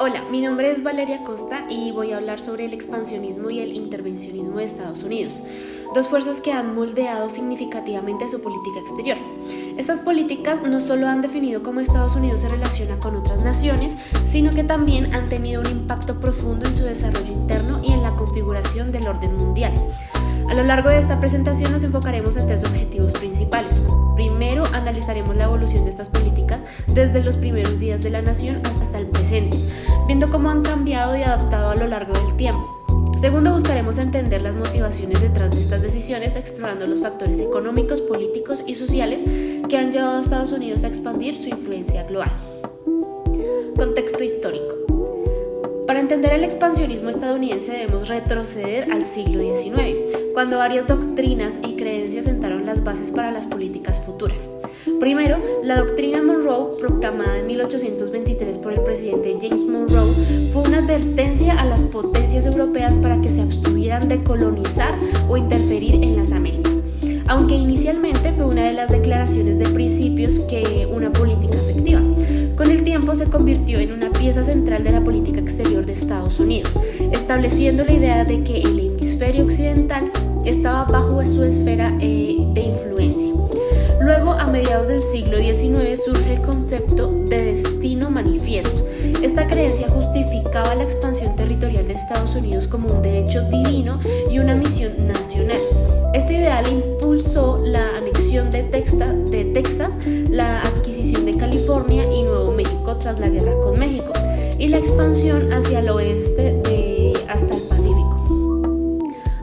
Hola, mi nombre es Valeria Costa y voy a hablar sobre el expansionismo y el intervencionismo de Estados Unidos, dos fuerzas que han moldeado significativamente su política exterior. Estas políticas no solo han definido cómo Estados Unidos se relaciona con otras naciones, sino que también han tenido un impacto profundo en su desarrollo interno y en la configuración del orden mundial. A lo largo de esta presentación nos enfocaremos en tres objetivos principales. Primero, analizaremos la evolución de estas políticas desde los primeros días de la nación hasta el presente, viendo cómo han cambiado y adaptado a lo largo del tiempo. Segundo, buscaremos entender las motivaciones detrás de estas decisiones, explorando los factores económicos, políticos y sociales que han llevado a Estados Unidos a expandir su influencia global. Contexto histórico. Para entender el expansionismo estadounidense debemos retroceder al siglo XIX, cuando varias doctrinas y creencias sentaron las bases para las políticas futuras. Primero, la doctrina Monroe, proclamada en 1823 por el presidente James Monroe, fue una advertencia a las potencias europeas para que se abstuvieran de colonizar o interferir en las Américas, aunque inicialmente fue una de las declaraciones de principios que una política efectiva. Con el tiempo se convirtió en una pieza central de la política exterior de Estados Unidos, estableciendo la idea de que el hemisferio occidental estaba bajo su esfera de influencia. Luego, a mediados del siglo XIX, surge el concepto de destino manifiesto. Esta creencia justificaba la expansión territorial de Estados Unidos como un derecho divino y una misión nacional. Este ideal impulsó la anexión de Texas, la adquisición de California y Nuevo México tras la guerra con México, y la expansión hacia el oeste hasta el Pacífico.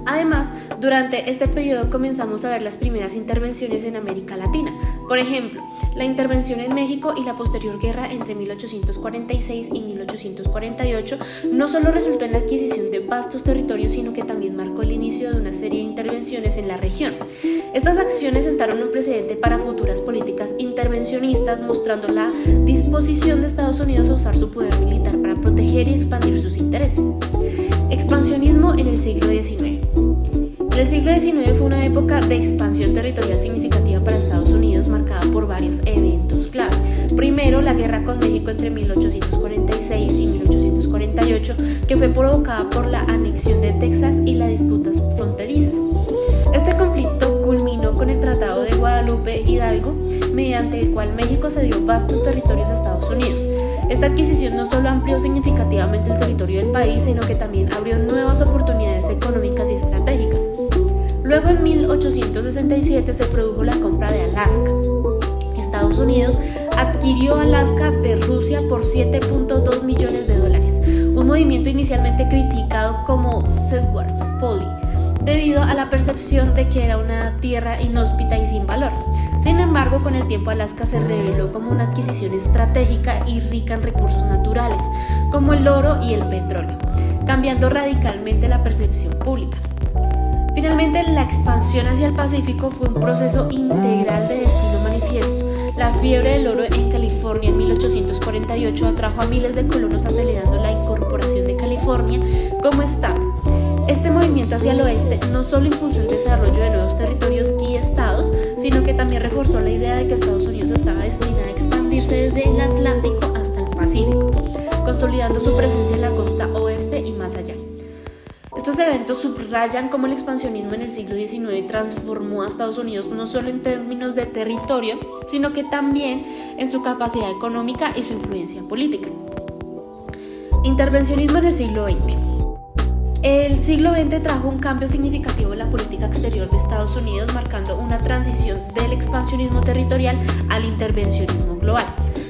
Además, durante este periodo comenzamos a ver las primeras intervenciones en América Latina. Por ejemplo, la intervención en México y la posterior guerra entre 1846 y 1848 no solo resultó en la adquisición de vastos territorios, sino que también marcó el inicio de una serie de intervenciones en la región. Estas acciones sentaron un precedente para futuras políticas intervencionistas, mostrando la disposición de Estados Unidos a usar su poder militar para proteger y expandir sus intereses. Expansionismo en el siglo XIX. El siglo XIX fue una época de expansión territorial significativa para Estados Unidos, marcada por varios eventos clave. Primero, la guerra con México entre 1846 y 1848, que fue provocada por la anexión de Texas y las disputas fronterizas. Este conflicto culminó con el Tratado de Guadalupe Hidalgo, mediante el cual México cedió vastos territorios a Estados Unidos. Esta adquisición no solo amplió significativamente el territorio del país, sino que también abrió nuevas oportunidades económicas y estratégicas. Luego, en 1867 se produjo la compra de Alaska. Estados Unidos adquirió Alaska de Rusia por $7.2 millones, un movimiento inicialmente criticado como Sedgwick's Folly, debido a la percepción de que era una tierra inhóspita y sin valor. Sin embargo, con el tiempo Alaska se reveló como una adquisición estratégica y rica en recursos naturales, como el oro y el petróleo, cambiando radicalmente la percepción pública. Finalmente, la expansión hacia el Pacífico fue un proceso integral de destino manifiesto. La fiebre del oro en California en 1848 atrajo a miles de colonos, acelerando la incorporación de California como estado. Este movimiento hacia el oeste no solo impulsó el desarrollo de nuevos territorios y estados, sino que también reforzó la idea de que Estados Unidos estaba destinado a expandirse desde el Atlántico hasta el Pacífico, consolidando su presencia en la costa oeste y más allá. Estos eventos subrayan cómo el expansionismo en el siglo XIX transformó a Estados Unidos no solo en términos de territorio, sino que también en su capacidad económica y su influencia política. Intervencionismo en el siglo XX. El siglo XX trajo un cambio significativo en la política exterior de Estados Unidos, marcando una transición del expansionismo territorial al intervencionismo global.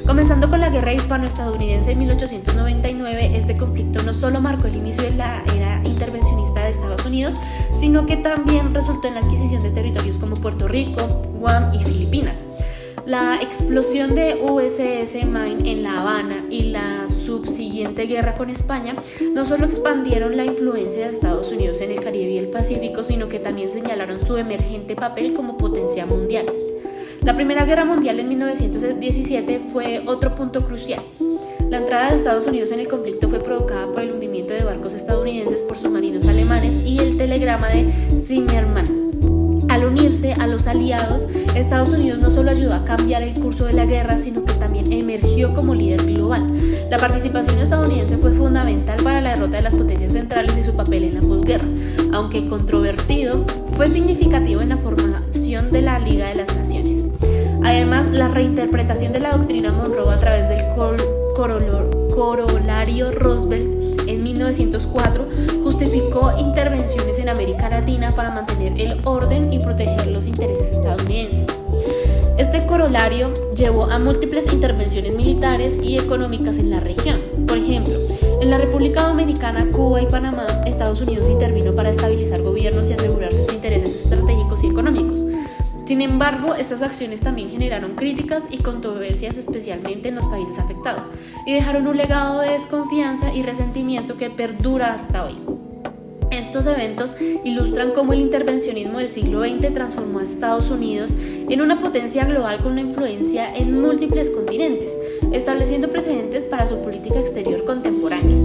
Comenzando con la guerra hispano-estadounidense en 1899, este conflicto no solo marcó el inicio de la era intervencionista de Estados Unidos, sino que también resultó en la adquisición de territorios como Puerto Rico, Guam y Filipinas. La explosión de USS Maine en La Habana y la subsiguiente guerra con España no solo expandieron la influencia de Estados Unidos en el Caribe y el Pacífico, sino que también señalaron su emergente papel como potencia mundial. La Primera Guerra Mundial en 1917 fue otro punto crucial. La entrada de Estados Unidos en el conflicto fue provocada por el hundimiento de barcos estadounidenses por submarinos alemanes y el telegrama de Zimmermann, al unirse a los aliados, Estados Unidos no solo ayudó a cambiar el curso de la guerra, sino que también emergió como líder global. La participación estadounidense fue fundamental para la derrota de las potencias centrales y su papel en la posguerra, aunque controvertido, fue significativo en la formación de la Liga de las Naciones. Además, la reinterpretación de la doctrina Monroe a través del corolario Roosevelt en 1904 justificó intervenciones en América Latina para mantener el orden y proteger los intereses estadounidenses. Este corolario llevó a múltiples intervenciones militares y económicas en la región. Por ejemplo, en la República Dominicana, Cuba y Panamá, Estados Unidos intervino para estabilizar gobiernos y asegurar sus intereses estratégicos y económicos. Sin embargo, estas acciones también generaron críticas y controversias, especialmente en los países afectados, y dejaron un legado de desconfianza y resentimiento que perdura hasta hoy. Estos eventos ilustran cómo el intervencionismo del siglo XX transformó a Estados Unidos en una potencia global con una influencia en múltiples continentes, estableciendo precedentes para su política exterior contemporánea.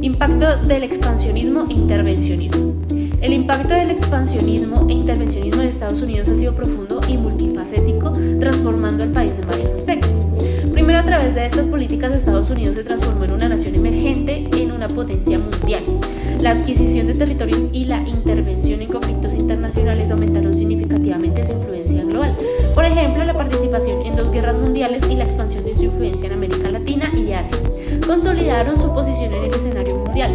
Impacto del expansionismo e intervencionismo. El impacto del expansionismo e intervencionismo de Estados Unidos ha sido profundo y multifacético, transformando al país en varios aspectos. Primero, a través de estas políticas, Estados Unidos se transformó en una nación emergente en una potencia mundial. La adquisición de territorios y la intervención en conflictos internacionales aumentaron significativamente su influencia global. Por ejemplo, la participación en 2 guerras mundiales y la expansión de su influencia en América Latina y Asia consolidaron su posición en el escenario mundial,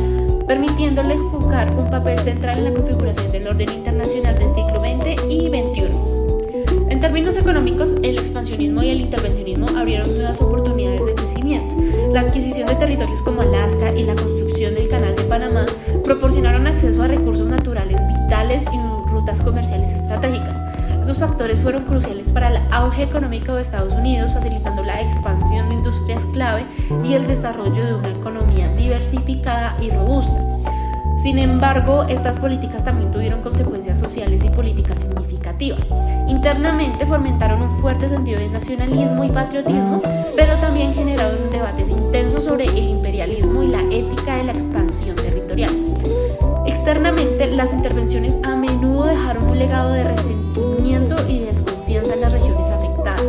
permitiéndole jugar un papel central en la configuración del orden internacional del siglo XX y XXI. En términos económicos, el expansionismo y el intervencionismo abrieron nuevas oportunidades de crecimiento. La adquisición de territorios como Alaska y la construcción del Canal de Panamá proporcionaron acceso a recursos naturales vitales y rutas comerciales estratégicas. Estos factores fueron cruciales para el auge económico de Estados Unidos, facilitando la expansión de industrias clave y el desarrollo de una economía diversificada y robusta. Sin embargo, estas políticas también tuvieron consecuencias sociales y políticas significativas. Internamente fomentaron un fuerte sentido de nacionalismo y patriotismo, pero también generaron debates intensos sobre el imperialismo y la ética de la expansión territorial. Externamente, las intervenciones a menudo dejaron un legado de resentimiento y desconfianza en las regiones afectadas.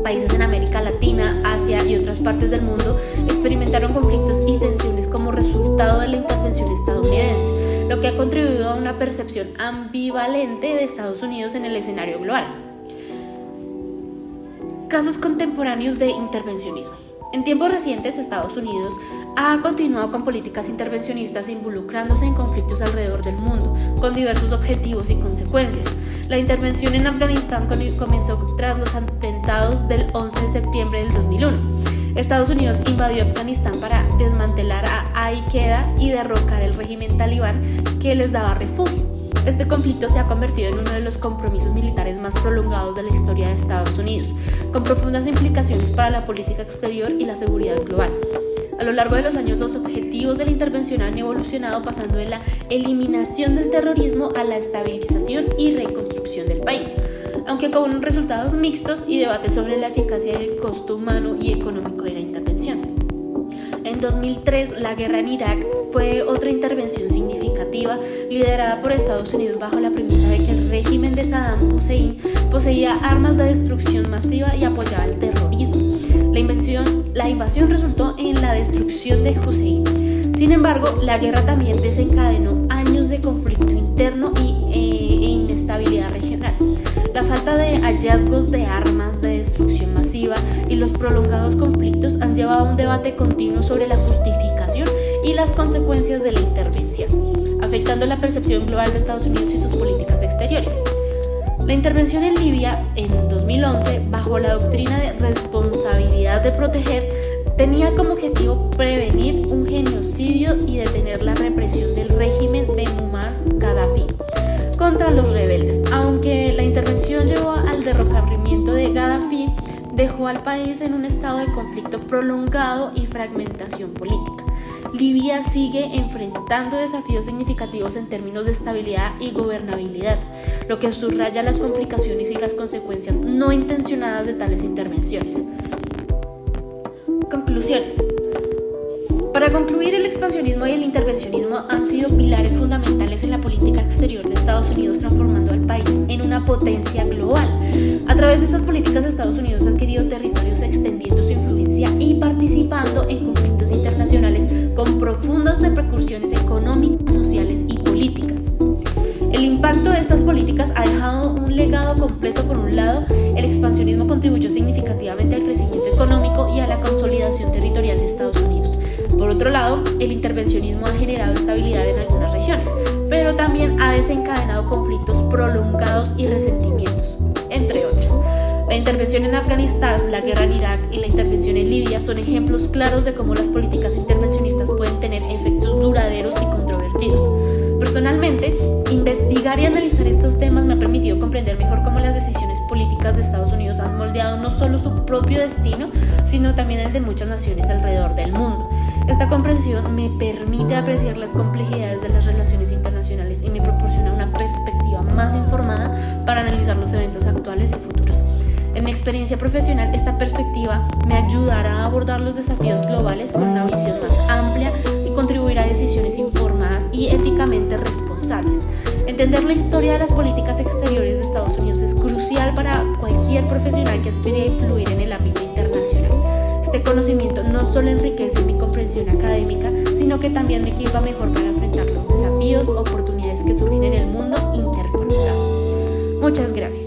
Países en América Latina, Asia y otras partes del mundo experimentaron conflictos y tensiones como resultado de la intervención estadounidense, lo que ha contribuido a una percepción ambivalente de Estados Unidos en el escenario global. Casos contemporáneos de intervencionismo. En tiempos recientes, Estados Unidos ha continuado con políticas intervencionistas involucrándose en conflictos alrededor del mundo, con diversos objetivos y consecuencias. La intervención en Afganistán comenzó tras los atentados del 11 de septiembre del 2001. Estados Unidos invadió Afganistán para desmantelar a Al-Qaeda y derrocar el régimen talibán que les daba refugio. Este conflicto se ha convertido en uno de los compromisos militares más prolongados de la historia de Estados Unidos, con profundas implicaciones para la política exterior y la seguridad global. A lo largo de los años, los objetivos de la intervención han evolucionado, pasando de la eliminación del terrorismo a la estabilización y reconstrucción del país, aunque con resultados mixtos y debates sobre la eficacia y el costo humano y económico de la intervención. En 2003, la guerra en Irak fue otra intervención significativa liderada por Estados Unidos bajo la premisa de que el régimen de Saddam Hussein poseía armas de destrucción masiva y apoyaba el terrorismo. La invasión resultó en la destrucción de Hussein. Sin embargo, la guerra también desencadenó años de conflicto interno e inestabilidad regional. La falta de hallazgos de armas de destrucción masiva y los prolongados conflictos han llevado a un debate continuo sobre la justificación y las consecuencias de la intervención, afectando la percepción global de Estados Unidos y sus políticas exteriores. La intervención en Libia en 2011, bajo la doctrina de responsabilidad de proteger, tenía como objetivo prevenir un genocidio y detener la represión del régimen de Muammar Gaddafi contra los rebeldes. Aunque la intervención llevó al derrocamiento de Gaddafi, dejó al país en un estado de conflicto prolongado y fragmentación política. Libia sigue enfrentando desafíos significativos en términos de estabilidad y gobernabilidad, lo que subraya las complicaciones y las consecuencias no intencionadas de tales intervenciones. Conclusiones. Para concluir, el expansionismo y el intervencionismo han sido pilares fundamentales en la política exterior de Estados Unidos, transformando al país en una potencia global. A través de estas políticas, Estados Unidos ha adquirido territorios, extendiendo su influencia y participando en conflictos internacionales con profundas repercusiones económicas, sociales y políticas. El impacto de estas políticas ha dejado un legado completo. Por un lado, el expansionismo contribuyó significativamente al crecimiento económico y a la consolidación territorial de Estados Unidos. Por otro lado, el intervencionismo ha generado estabilidad en algunas regiones, pero también ha desencadenado conflictos prolongados y resentimientos, entre otras. La intervención en Afganistán, la guerra en Irak y la intervención en Libia son ejemplos claros de cómo las políticas intervencionistas pueden tener efectos duraderos y controvertidos. Personalmente, investigar y analizar estos temas me ha permitido comprender mejor cómo las decisiones políticas de Estados Unidos han moldeado no solo su propio destino, sino también el de muchas naciones alrededor del mundo. Esta comprensión me permite apreciar las complejidades de las relaciones internacionales y me proporciona una perspectiva más informada para analizar los eventos actuales y futuros. En mi experiencia profesional, esta perspectiva me ayudará a abordar los desafíos globales con una visión más amplia y contribuirá a decisiones informadas y éticamente responsables. Entender la historia de las políticas exteriores de Estados Unidos es crucial para cualquier profesional que aspire a influir en el ámbito internacional. Este conocimiento no solo enriquece mi comprensión académica, sino que también me equipa mejor para enfrentar los desafíos o oportunidades que surgen en el mundo interconectado. Muchas gracias.